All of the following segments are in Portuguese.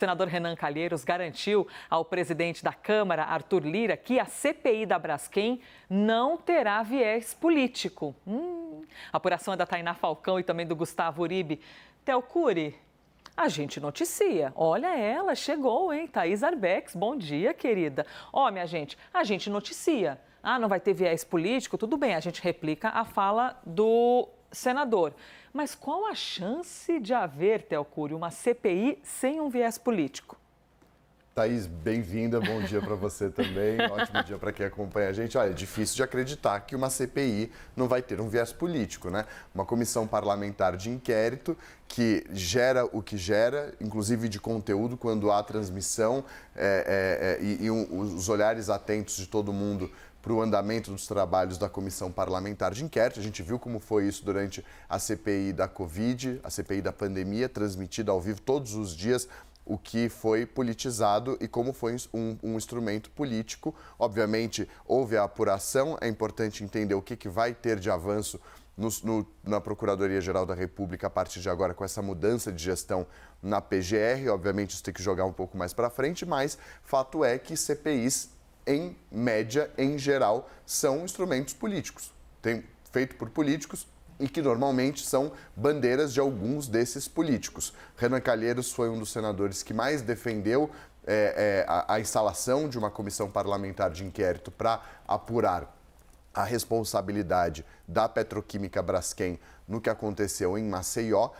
O senador Renan Calheiros garantiu ao presidente da Câmara, Arthur Lira, que a CPI da Braskem não terá viés político. A apuração é da Tainá Falcão e também do Gustavo Uribe. Theo Cury, a gente noticia. Olha ela, chegou, hein? Thaís Arbex, bom dia, querida. Minha gente, a gente noticia. Não vai ter viés político? Tudo bem, a gente replica a fala do senador. Mas qual a chance de haver, Theo Cury, uma CPI sem um viés político? Thaís, bem-vinda, bom dia para você também, ótimo dia para quem acompanha a gente. Olha, é difícil de acreditar que uma CPI não vai ter um viés político, né? Uma comissão parlamentar de inquérito que gera o que gera, inclusive de conteúdo, quando há transmissão os olhares atentos de todo mundo para o andamento dos trabalhos da Comissão Parlamentar de Inquérito. A gente viu como foi isso durante a CPI da Covid, a CPI da pandemia, transmitida ao vivo todos os dias, o que foi politizado e como foi um instrumento político. Obviamente, houve a apuração, é importante entender o que vai ter de avanço na Procuradoria-Geral da República a partir de agora com essa mudança de gestão na PGR. Obviamente, isso tem que jogar um pouco mais para frente, mas fato é que CPIs, em média, em geral, são instrumentos políticos, feito por políticos e que normalmente são bandeiras de alguns desses políticos. Renan Calheiros foi um dos senadores que mais defendeu a instalação de uma comissão parlamentar de inquérito para apurar a responsabilidade da Petroquímica Braskem no que aconteceu em Maceió.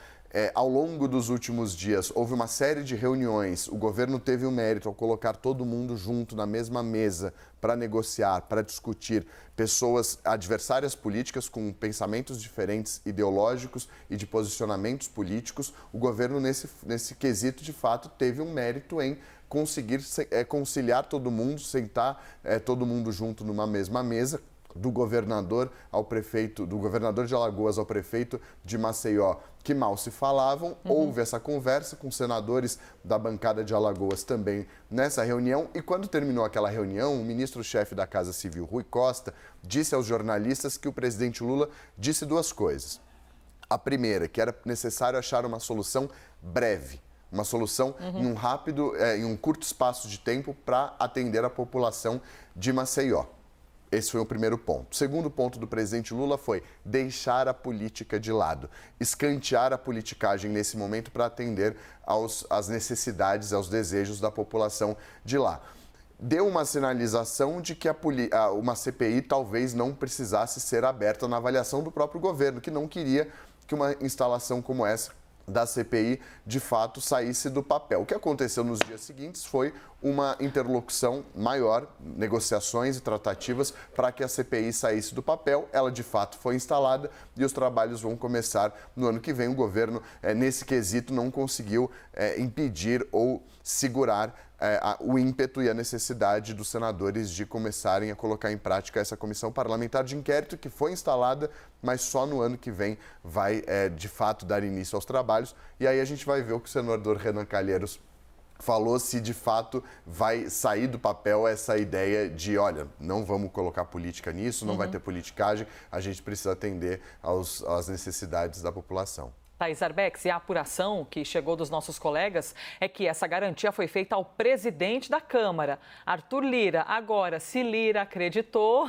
Ao longo dos últimos dias, houve uma série de reuniões. O governo teve o mérito ao colocar todo mundo junto na mesma mesa para negociar, para discutir. Pessoas adversárias políticas com pensamentos diferentes, ideológicos e de posicionamentos políticos. O governo, nesse quesito, de fato, teve um mérito em conseguir conciliar todo mundo, sentar todo mundo junto numa mesma mesa. Do governador ao prefeito, do governador de Alagoas ao prefeito de Maceió, que mal se falavam. Houve essa conversa com senadores da bancada de Alagoas também nessa reunião. E quando terminou aquela reunião, o ministro-chefe da Casa Civil, Rui Costa, disse aos jornalistas que o presidente Lula disse duas coisas. A primeira, que era necessário achar uma solução breve. Uma solução em um curto espaço de tempo para atender a população de Maceió. Esse foi o primeiro ponto. O segundo ponto do presidente Lula foi deixar a política de lado, escantear a politicagem nesse momento para atender às necessidades, aos desejos da população de lá. Deu uma sinalização de que uma CPI talvez não precisasse ser aberta na avaliação do próprio governo, que não queria que uma instalação como essa da CPI, de fato, saísse do papel. O que aconteceu nos dias seguintes foi uma interlocução maior, negociações e tratativas para que a CPI saísse do papel. Ela, de fato, foi instalada e os trabalhos vão começar no ano que vem. O governo, nesse quesito, não conseguiu impedir ou segurar o ímpeto e a necessidade dos senadores de começarem a colocar em prática essa comissão parlamentar de inquérito que foi instalada, mas só no ano que vem vai, de fato, dar início aos trabalhos. E aí a gente vai ver o que o senador Renan Calheiros falou, se de fato vai sair do papel essa ideia de, olha, não vamos colocar política nisso, não vai ter politicagem, a gente precisa atender às necessidades da população. Thaís Arbex, e a apuração que chegou dos nossos colegas é que essa garantia foi feita ao presidente da Câmara, Arthur Lira. Agora, se Lira acreditou,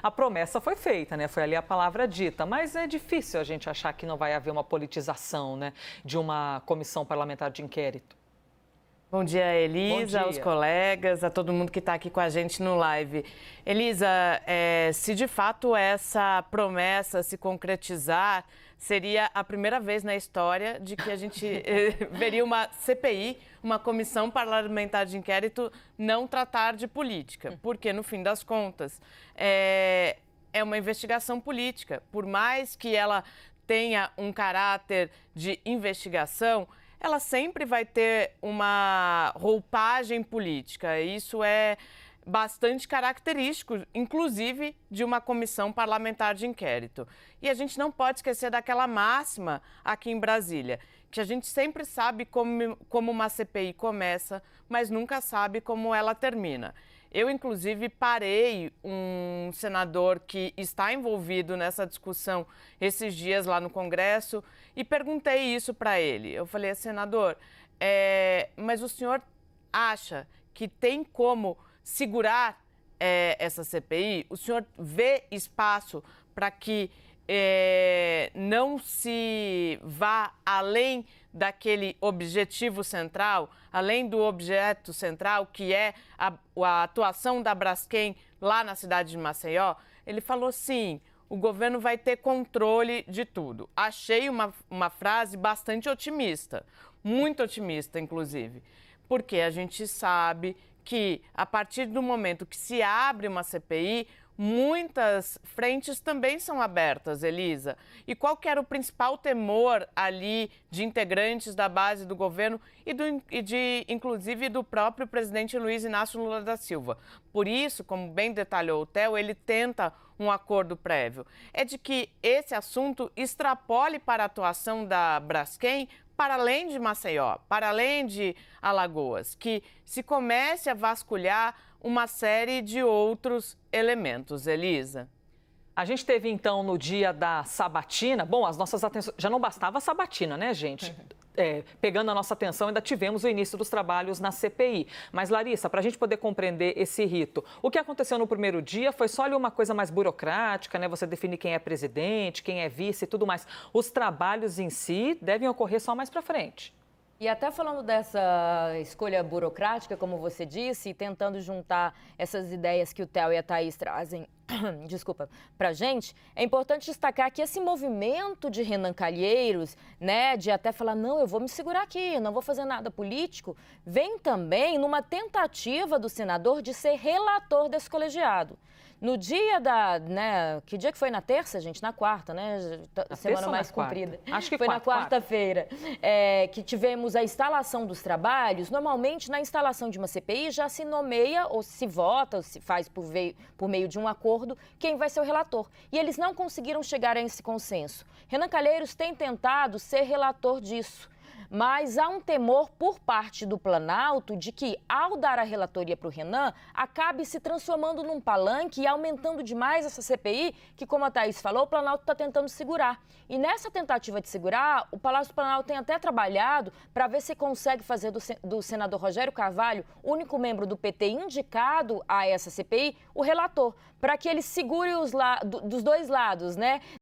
a promessa foi feita, né? Foi ali a palavra dita. Mas é difícil a gente achar que não vai haver uma politização, né, de uma comissão parlamentar de inquérito. Bom dia, Elisa, aos colegas, a todo mundo que está aqui com a gente no live. Elisa, se de fato essa promessa se concretizar, seria a primeira vez na história de que a gente veria uma CPI, uma comissão parlamentar de inquérito, não tratar de política. Porque, no fim das contas, é uma investigação política. Por mais que ela tenha um caráter de investigação, ela sempre vai ter uma roupagem política. Isso é bastante característico, inclusive, de uma comissão parlamentar de inquérito. E a gente não pode esquecer daquela máxima aqui em Brasília, que a gente sempre sabe como uma CPI começa, mas nunca sabe como ela termina. Eu, inclusive, parei um senador que está envolvido nessa discussão esses dias lá no Congresso e perguntei isso para ele. Eu falei, senador, mas o senhor acha que tem como segurar essa CPI? O senhor vê espaço para que não se vá além daquele objetivo central, além do objeto central, que é a atuação da Braskem lá na cidade de Maceió? Ele falou, sim, o governo vai ter controle de tudo. Achei uma frase bastante otimista, muito otimista, inclusive, porque a gente sabe que, a partir do momento que se abre uma CPI, muitas frentes também são abertas, Elisa. E qual que era o principal temor ali de integrantes da base do governo inclusive do próprio presidente Luiz Inácio Lula da Silva? Por isso, como bem detalhou o Theo, ele tenta um acordo prévio. É de que esse assunto extrapole para a atuação da Braskem para além de Maceió, para além de Alagoas, que se comece a vasculhar uma série de outros elementos, Elisa. A gente teve, então, no dia da sabatina, bom, as nossas atenções, já não bastava a sabatina, né, gente? Pegando a nossa atenção, ainda tivemos o início dos trabalhos na CPI. Mas, Larissa, para a gente poder compreender esse rito, o que aconteceu no primeiro dia foi só ali uma coisa mais burocrática, né? Você definir quem é presidente, quem é vice e tudo mais. Os trabalhos em si devem ocorrer só mais para frente. E até falando dessa escolha burocrática, como você disse, tentando juntar essas ideias que o Theo e a Thaís trazem, desculpa, pra gente, é importante destacar que esse movimento de Renan Calheiros, né, de até falar, não, eu vou me segurar aqui, não vou fazer nada político, vem também numa tentativa do senador de ser relator desse colegiado. No dia né, que dia que foi? Na terça, gente? Na quarta, né? Semana mais comprida. Acho que foi na quarta-feira. Que tivemos a instalação dos trabalhos. Normalmente, na instalação de uma CPI, já se nomeia, ou se vota, ou se faz por meio de um acordo, quem vai ser o relator. E eles não conseguiram chegar a esse consenso. Renan Calheiros tem tentado ser relator disso. Mas há um temor por parte do Planalto de que, ao dar a relatoria para o Renan, acabe se transformando num palanque e aumentando demais essa CPI, que, como a Thaís falou, o Planalto está tentando segurar. E nessa tentativa de segurar, o Palácio do Planalto tem até trabalhado para ver se consegue fazer do senador Rogério Carvalho, único membro do PT indicado a essa CPI, o relator, para que ele segure dos dois lados, né?